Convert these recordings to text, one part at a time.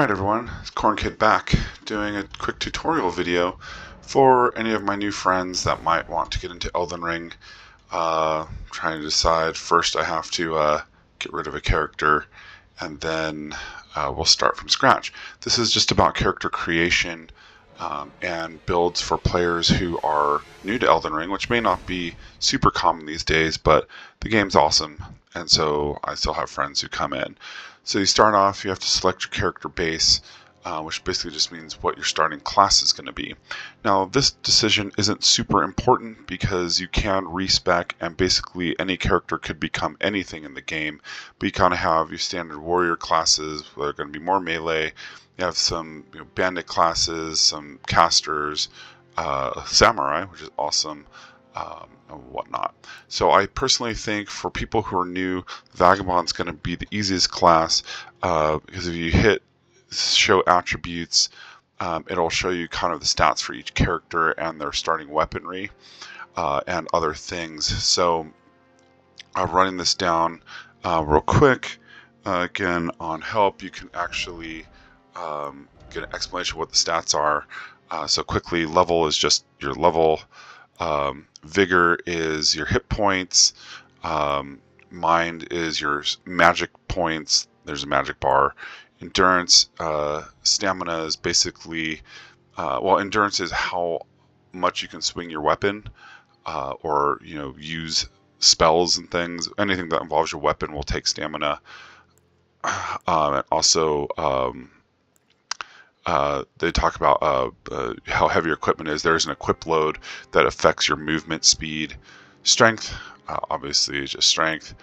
Alright everyone, it's Corn Kid back, doing a quick tutorial video for any of my new friends that might want to get into Elden Ring. Trying to decide, first I have to get rid of a character, and then we'll start from scratch. This is just about character creation and builds for players who are new to Elden Ring, which may not be super common these days, but the game's awesome, and so I still have friends who come in. So you start off, you have to select your character base, which basically just means what your starting class is going to be. Now this decision isn't super important because you can respec and basically any character could become anything in the game, but you kind of have your standard warrior classes that are going to be more melee. You have some bandit classes, some casters, samurai, which is awesome, and whatnot. So I personally think for people who are new, Vagabond's going to be the easiest class because if you hit show attributes, it'll show you kind of the stats for each character and their starting weaponry and other things. So running this down real quick, again on help, you can actually get an explanation of what the stats are. So quickly, level is just your level. Vigor is your hit points. Mind is your magic points. There's a magic bar. Endurance, stamina is basically, endurance is how much you can swing your weapon, or use spells and things. Anything that involves your weapon will take stamina. And also, they talk about how heavy your equipment is. There's an equip load that affects your movement speed. Strength, obviously, is just strength.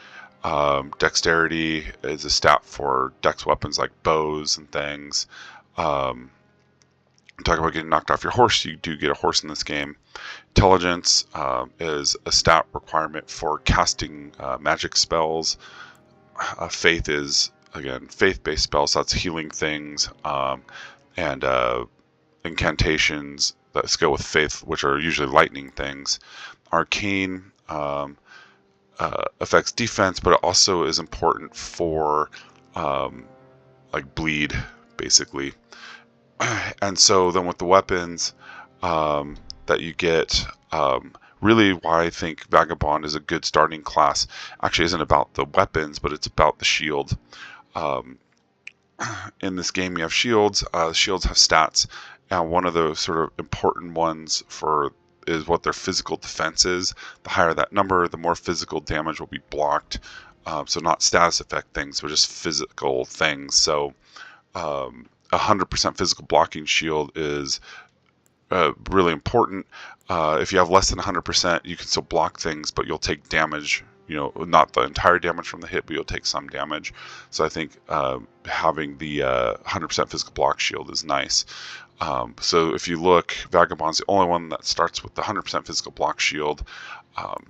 Dexterity is a stat for dex weapons like bows and things. Talk about getting knocked off your horse. You do get a horse in this game. Intelligence is a stat requirement for casting magic spells. Faith is, again, faith-based spells. So that's healing things. And incantations that go with faith, which are usually lightning things. Arcane affects defense, but it also is important for like bleed, basically. And so then with the weapons that you get, really why I think Vagabond is a good starting class actually isn't about the weapons, but it's about the shield. In this game you have shields. Shields have stats, and one of the sort of important ones is what their physical defense is. The higher that number, the more physical damage will be blocked. So not status effect things, but just physical things. So 100% physical blocking shield is really important. If you have less than 100%, you can still block things, but you'll take damage. Not the entire damage from the hit, but you'll take some damage. So I think having the 100% physical block shield is nice. So if you look, Vagabond's the only one that starts with the 100% physical block shield.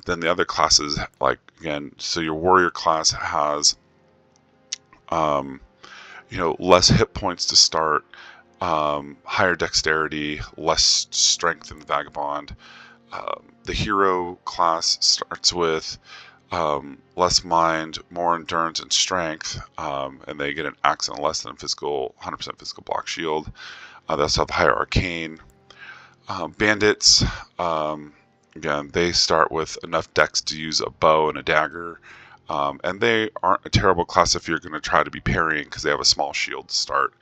Then the other classes, like, again, so your warrior class has, less hit points to start, higher dexterity, less strength in the Vagabond. The hero class starts with less mind, more endurance and strength, and they get an axe and less than 100% physical block shield. They also have higher arcane. Bandits, again, they start with enough dex to use a bow and a dagger, and they aren't a terrible class if you're going to try to be parrying because they have a small shield to start,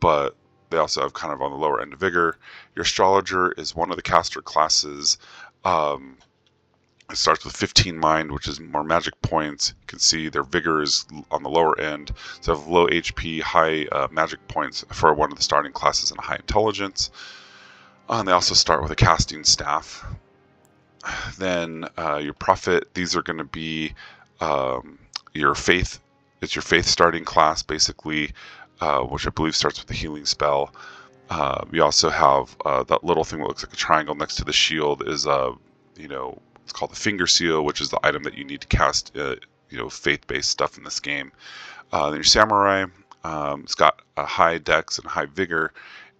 but they also have kind of on the lower end of vigor. Your astrologer is one of the caster classes. It starts with 15 mind, which is more magic points. You can see their vigor is on the lower end. So they have low HP, high magic points for one of the starting classes, and high intelligence. And they also start with a casting staff. Then your prophet, these are going to be your faith. It's your faith starting class, basically, which I believe starts with the healing spell. You also have that little thing that looks like a triangle next to the shield is it's called the finger seal, which is the item that you need to cast, faith-based stuff in this game. Then your samurai, it's got a high dex and high vigor,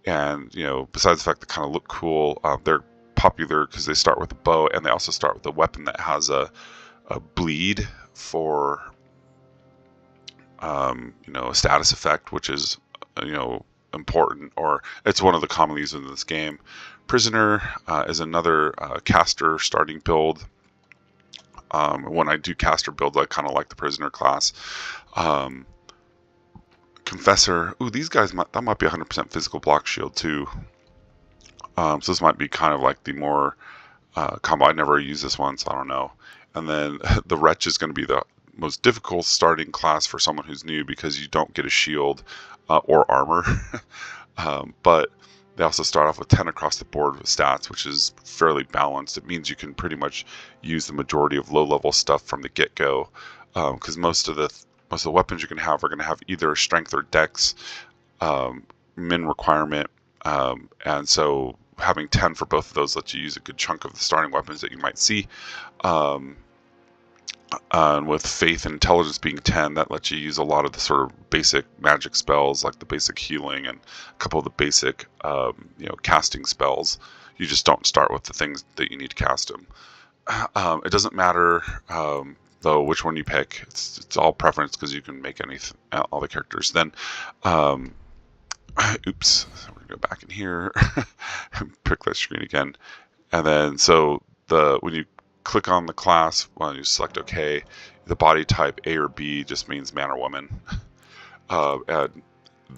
and besides the fact they kind of look cool, they're popular because they start with a bow, and they also start with a weapon that has a bleed for a status effect, which is important, or it's one of the commonly used in this game. Prisoner is another caster starting build. When I do caster builds, I kind of like the prisoner class. Confessor, ooh, these guys that might be 100% physical block shield too. So this might be kind of like the more combo. I never used this one, so I don't know. And then the Wretch is going to be the most difficult starting class for someone who's new because you don't get a shield or armor. But they also start off with 10 across the board with stats, which is fairly balanced. It means you can pretty much use the majority of low-level stuff from the get-go, because most of the weapons you're going to have either strength or dex min requirement, and so having 10 for both of those lets you use a good chunk of the starting weapons that you might see. And with Faith and Intelligence being 10, that lets you use a lot of the sort of basic magic spells, like the basic healing and a couple of the basic, casting spells. You just don't start with the things that you need to cast them. It doesn't matter, though, which one you pick. It's all preference because you can make all the characters. Then, oops, we're gonna go back in here, pick that screen again, and then when you click on the class, when you select OK, the body type A or B just means man or woman. And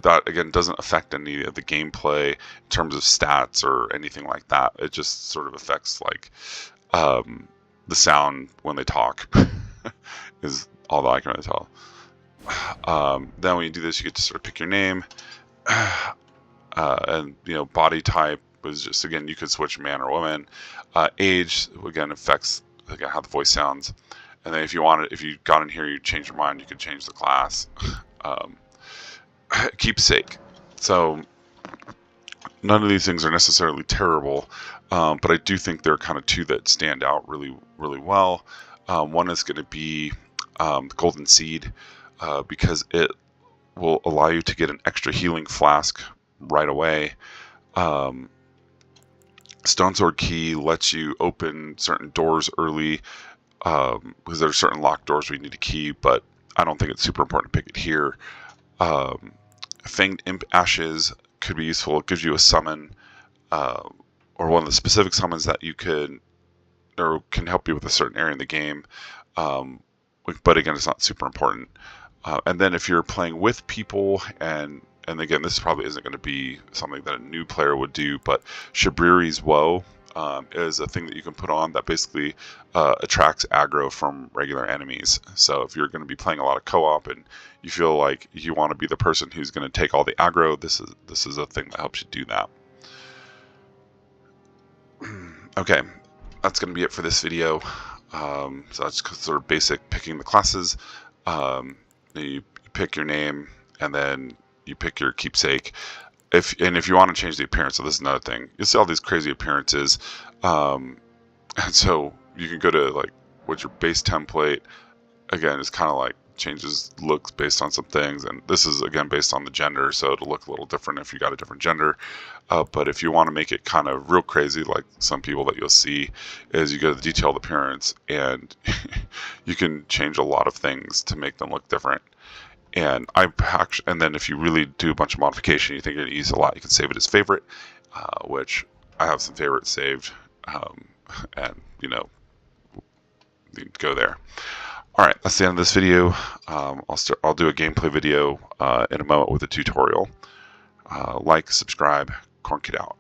that, again, doesn't affect any of the gameplay in terms of stats or anything like that. It just sort of affects, like, the sound when they talk is all that I can really tell. Then when you do this, you get to sort of pick your name. And, body type was just, again, you could switch man or woman. Age, again, affects how the voice sounds. And then if you got in here, you change your mind, you could change the class. Keepsake. So none of these things are necessarily terrible, but I do think there are kind of two that stand out really, really well. One is going to be the Golden Seed, because it will allow you to get an extra healing flask right away. Stone Sword Key lets you open certain doors early, because there are certain locked doors where you need a key, but I don't think it's super important to pick it here. Fanged Imp Ashes could be useful. It gives you a summon, or one of the specific summons that you can help you with a certain area in the game, but again, it's not super important. And then if you're playing with people, and again, this probably isn't going to be something that a new player would do, but Shabriri's Woe is a thing that you can put on that basically attracts aggro from regular enemies. So if you're going to be playing a lot of co-op and you feel like you want to be the person who's going to take all the aggro, this is a thing that helps you do that. Okay, that's going to be it for this video. So that's sort of basic picking the classes. You pick your name, and then you pick your keepsake. If you want to change the appearance, so this is another thing. You see all these crazy appearances, and so you can go to, like, what's your base template. Again, it's kind of like changes looks based on some things, and this is again based on the gender, so it'll look a little different if you got a different gender. But if you want to make it kind of real crazy, like some people that you'll see, is you go to the detailed appearance, and you can change a lot of things to make them look different. And then if you really do a bunch of modification, you think you're going to use a lot, you can save it as favorite, which I have some favorites saved, and you go there. All right, that's the end of this video. I'll do a gameplay video in a moment with a tutorial. Like, subscribe, Corn Kid out.